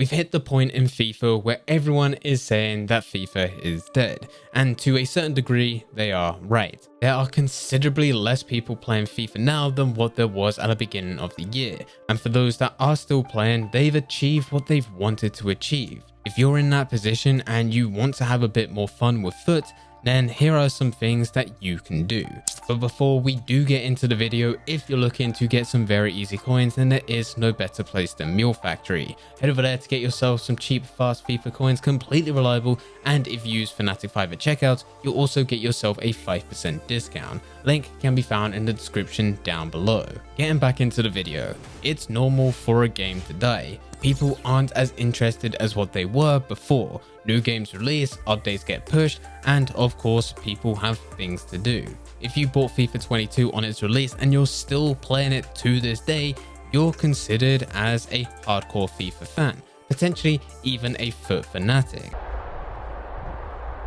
We've hit the point in FIFA where everyone is saying that FIFA is dead, and to a certain degree, they are right. There are considerably less people playing FIFA now than what there was at the beginning of the year, and for those that are still playing, they've achieved what they've wanted to achieve. If you're in that position and you want to have a bit more fun with FUT, then here are some things that you can do. But before we do get into the video, if you're looking to get some very easy coins, then there is no better place than Mule Factory. Head over there to get yourself some cheap, fast FIFA coins, completely reliable, and if you use Fnatic5 at checkout, you'll also get yourself a 5% discount. Link can be found in the description down below. Getting back into the video, it's normal for a game to die. People aren't as interested as what they were before. New games release, updates get pushed, and of course, people have things to do. If you bought FIFA 22 on its release and you're still playing it to this day, you're considered as a hardcore FIFA fan, potentially even a FUT fanatic.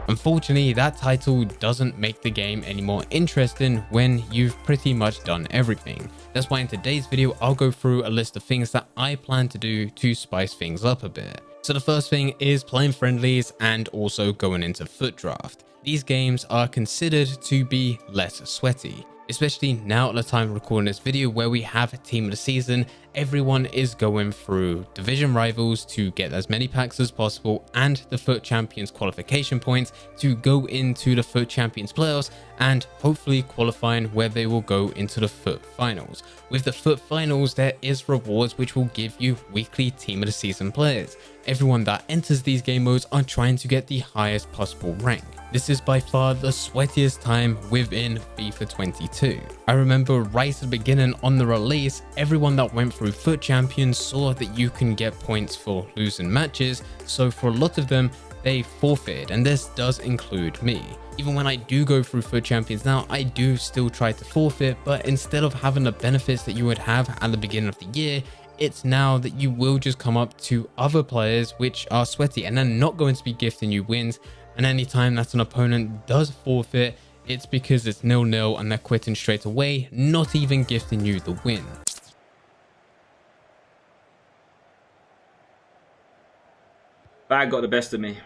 Unfortunately, that title doesn't make the game any more interesting when you've pretty much done everything. That's why in today's video, I'll go through a list of things that I plan to do to spice things up a bit. So the first thing is playing friendlies and also going into FUT draft. These games are considered to be less sweaty, especially now at the time of recording this video where we have team of the season. Everyone is going through division rivals to get as many packs as possible and the FUT Champions qualification points to go into the FUT Champions playoffs and hopefully qualifying where they will go into the FUT finals. With the FUT finals, there is rewards which will give you weekly team of the season players. Everyone that enters these game modes are trying to get the highest possible rank. This is by far the sweatiest time within FIFA 22. I remember right at the beginning on the release, everyone that went through FUT Champions saw that you can get points for losing matches, so for a lot of them, they forfeited, and this does include me. Even when I do go through FUT Champions now, I do still try to forfeit, but instead of having the benefits that you would have at the beginning of the year, it's now that you will just come up to other players which are sweaty and they're not going to be gifting you wins. And anytime that an opponent does forfeit, it's because it's 0-0 and they're quitting straight away, not even gifting you the win. Bad got the best of me.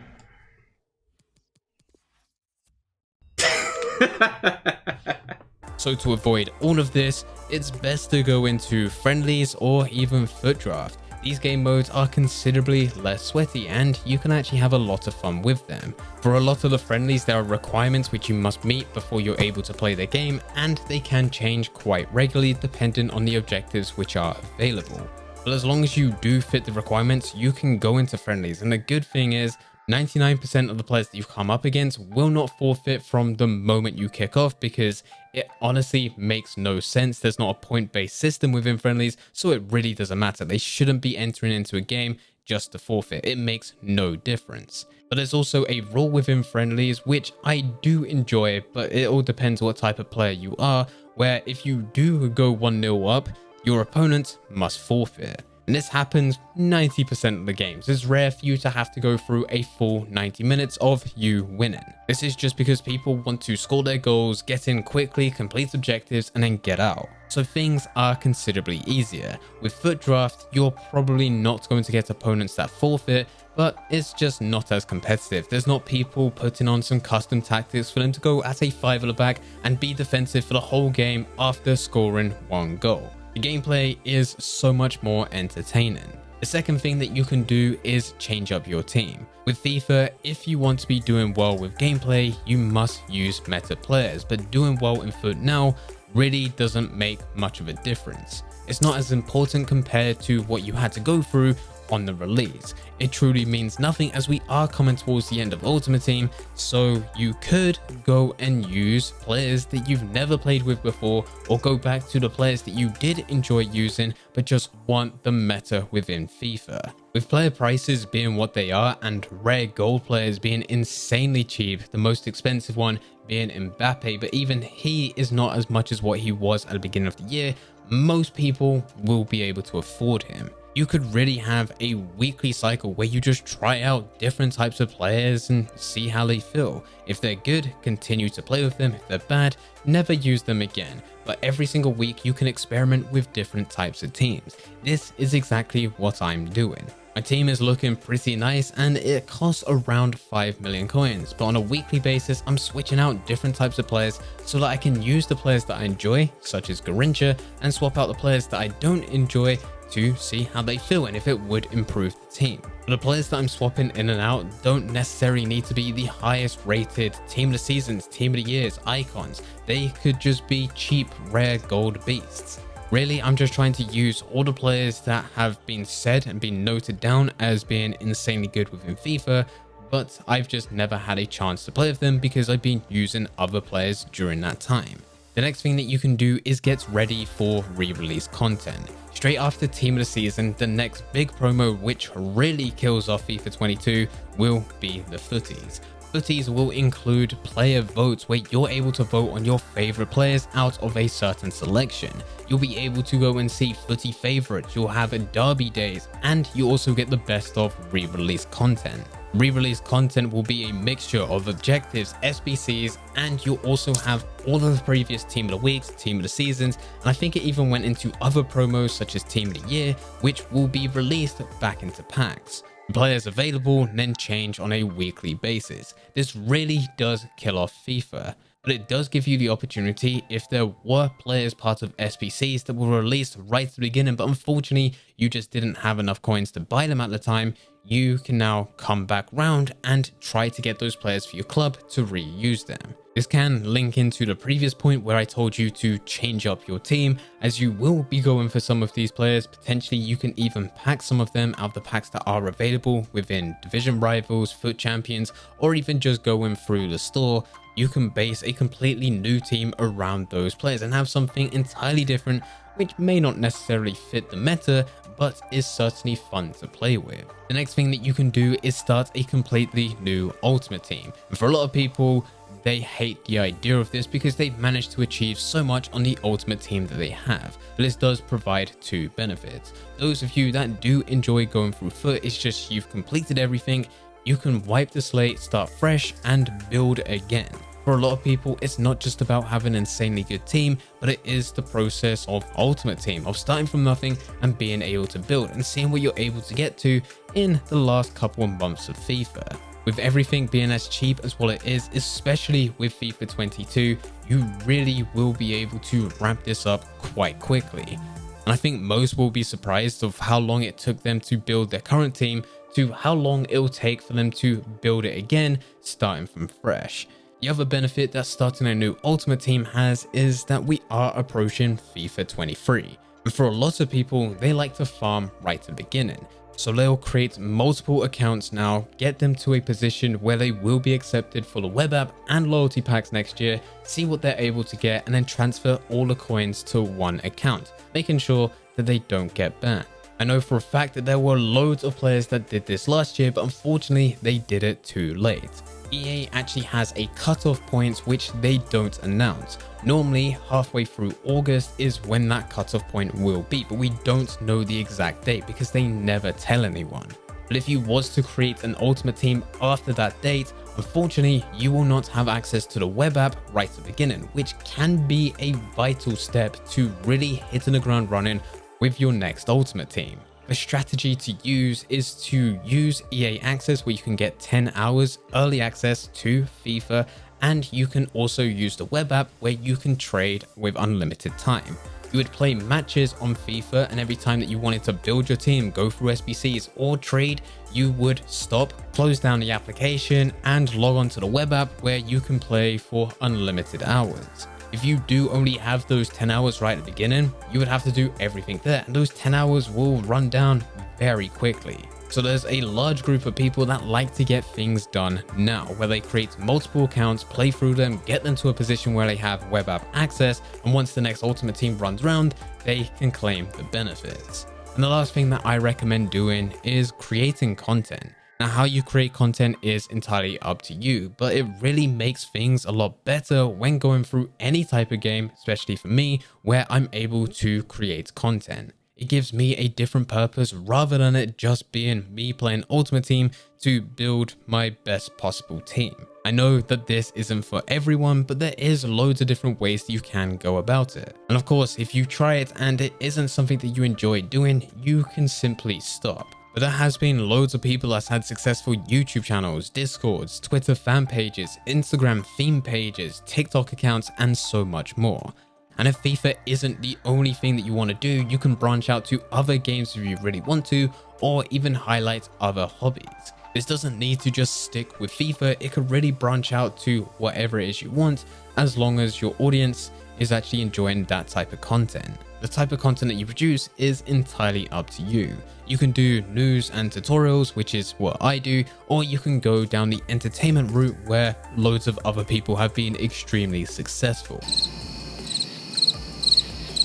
So to avoid all of this, it's best to go into friendlies or even FUT draft. These game modes are considerably less sweaty and you can actually have a lot of fun with them. For a lot of the friendlies, there are requirements which you must meet before you're able to play the game, and they can change quite regularly depending on the objectives which are available. But as long as you do fit the requirements, you can go into friendlies, and the good thing is 99% of the players that you come up against will not forfeit from the moment you kick off, because it honestly makes no sense. There's not a point-based system within friendlies, so it really doesn't matter. They shouldn't be entering into a game just to forfeit. It makes no difference. But there's also a rule within friendlies which I do enjoy, but it all depends what type of player you are, where if you do go 1-0 up, your opponent must forfeit. And this happens 90% of the games. It's rare for you to have to go through a full 90 minutes of you winning. This is just because people want to score their goals, get in quickly, complete objectives, and then get out. So things are considerably easier. With FUT draft, you're probably not going to get opponents that forfeit, but it's just not as competitive. There's not people putting on some custom tactics for them to go at a 5 at the back and be defensive for the whole game after scoring 1 goal. The gameplay is so much more entertaining. The second thing that you can do is change up your team. With FIFA, if you want to be doing well with gameplay, you must use meta players, but doing well in FUT now really doesn't make much of a difference. It's not as important compared to what you had to go through on the release. It truly means nothing as we are coming towards the end of Ultimate Team, so you could go and use players that you've never played with before, or go back to the players that you did enjoy using but just want the meta within FIFA. With player prices being what they are and rare gold players being insanely cheap, the most expensive one being Mbappe, but even he is not as much as what he was at the beginning of the year, most people will be able to afford him. You could really have a weekly cycle where you just try out different types of players and see how they feel. If they're good, continue to play with them. If they're bad, never use them again. But every single week you can experiment with different types of teams. This is exactly what I'm doing. My team is looking pretty nice and it costs around 5 million coins, but on a weekly basis I'm switching out different types of players so that I can use the players that I enjoy, such as Garincha, and swap out the players that I don't enjoy to see how they feel and if it would improve the team. But the players that I'm swapping in and out don't necessarily need to be the highest rated team of the seasons, team of the years, icons. They could just be cheap, rare gold beasts. Really, I'm just trying to use all the players that have been said and been noted down as being insanely good within FIFA, but I've just never had a chance to play with them because I've been using other players during that time. The next thing that you can do is get ready for re-release content. Straight after Team of the Season, the next big promo which really kills off FIFA 22 will be the footies. Footies will include player votes where you're able to vote on your favorite players out of a certain selection. You'll be able to go and see footy favorites, you'll have derby days, and you also get the best of re-release content. Re-release content will be a mixture of objectives, SBCs, and you'll also have all of the previous Team of the Weeks, Team of the Seasons, and I think it even went into other promos such as Team of the Year, which will be released back into packs. Players available then change on a weekly basis. This really does kill off FIFA, but it does give you the opportunity if there were players part of SBCs that were released right at the beginning, but unfortunately you just didn't have enough coins to buy them at the time, you can now come back round and try to get those players for your club to reuse them. This can link into the previous point where I told you to change up your team, as you will be going for some of these players. Potentially you can even pack some of them out of the packs that are available within division rivals, foot champions, or even just going through the store. You can base a completely new team around those players and have something entirely different, which may not necessarily fit the meta, but is certainly fun to play with. The next thing that you can do is start a completely new ultimate team. And for a lot of people, they hate the idea of this because they've managed to achieve so much on the ultimate team that they have. But this does provide two benefits. Those of you that do enjoy going through foot, it's just you've completed everything, you can wipe the slate, start fresh, and build again. For a lot of people, it's not just about having an insanely good team, but it is the process of ultimate team, of starting from nothing and being able to build and seeing what you're able to get to in the last couple of months of FIFA. With everything being as cheap as what it is, especially with FIFA 22, you really will be able to ramp this up quite quickly. And I think most will be surprised of how long it took them to build their current team to how long it will take for them to build it again, starting from fresh. The other benefit that starting a new ultimate team has is that we are approaching FIFA 23. And for a lot of people, they like to farm right at the beginning. So they'll create multiple accounts now, get them to a position where they will be accepted for the web app and loyalty packs next year, see what they're able to get, and then transfer all the coins to one account, making sure that they don't get banned. I know for a fact that there were loads of players that did this last year, but unfortunately they did it too late. EA actually has a cutoff point which they don't announce. Normally halfway through August is when that cutoff point will be, but we don't know the exact date because they never tell anyone. But if you was to create an ultimate team after that date, unfortunately you will not have access to the web app right at the beginning, which can be a vital step to really hitting the ground running with your next ultimate team. A strategy to use is to use EA Access, where you can get 10 hours early access to FIFA, and you can also use the web app where you can trade with unlimited time. You would play matches on FIFA, and every time that you wanted to build your team, go through SBCs or trade, you would stop, close down the application and log on to the web app where you can play for unlimited hours. If you do only have those 10 hours right at the beginning, you would have to do everything there, and those 10 hours will run down very quickly. So there's a large group of people that like to get things done now, where they create multiple accounts, play through them, get them to a position where they have web app access, and once the next ultimate team runs around, they can claim the benefits. And the last thing that I recommend doing is creating content. Now, how you create content is entirely up to you, but it really makes things a lot better when going through any type of game, especially for me, where I'm able to create content. It gives me a different purpose rather than it just being me playing Ultimate Team to build my best possible team. I know that this isn't for everyone, but there is loads of different ways that you can go about it. And of course, if you try it and it isn't something that you enjoy doing, you can simply stop. But there has been loads of people that's had successful YouTube channels, Discords, Twitter fan pages, Instagram theme pages, TikTok accounts, and so much more. And if FIFA isn't the only thing that you want to do, you can branch out to other games if you really want to, or even highlight other hobbies. This doesn't need to just stick with FIFA, it could really branch out to whatever it is you want, as long as your audience is actually enjoying that type of content. The type of content that you produce is entirely up to you. You can do news and tutorials, which is what I do, or you can go down the entertainment route where loads of other people have been extremely successful.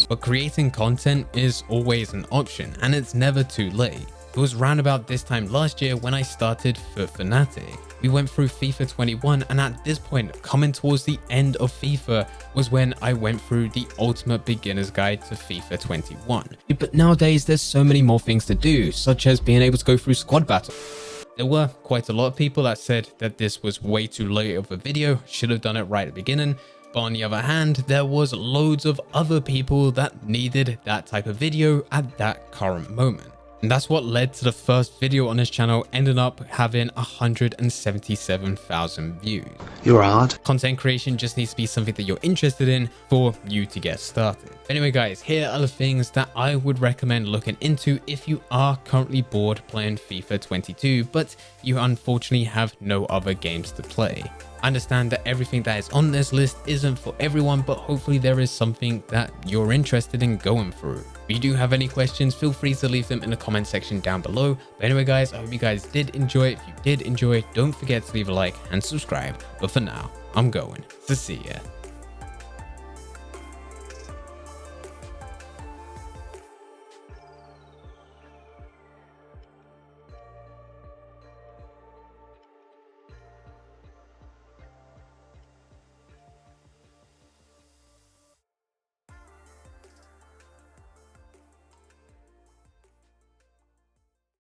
But creating content is always an option, and it's never too late. It was round about this time last year when I started Foot Fanatic. We went through FIFA 21, and at this point, coming towards the end of FIFA, was when I went through the ultimate beginner's guide to FIFA 21. But nowadays, there's so many more things to do, such as being able to go through squad battle. There were quite a lot of people that said that this was way too late of a video, should have done it right at the beginning. But on the other hand, there was loads of other people that needed that type of video at that current moment. And that's what led to the first video on this channel ending up having 177,000 views. You're hard. Content creation just needs to be something that you're interested in for you to get started. Anyway guys, here are the things that I would recommend looking into if you are currently bored playing FIFA 22, but you unfortunately have no other games to play. I understand that everything that is on this list isn't for everyone, but hopefully there is something that you're interested in going through. If you do have any questions, feel free to leave them in the comment section down below. But anyway guys, I hope you guys did enjoy. If you did enjoy, don't forget to leave a like and subscribe. But for now, I'm going to see ya.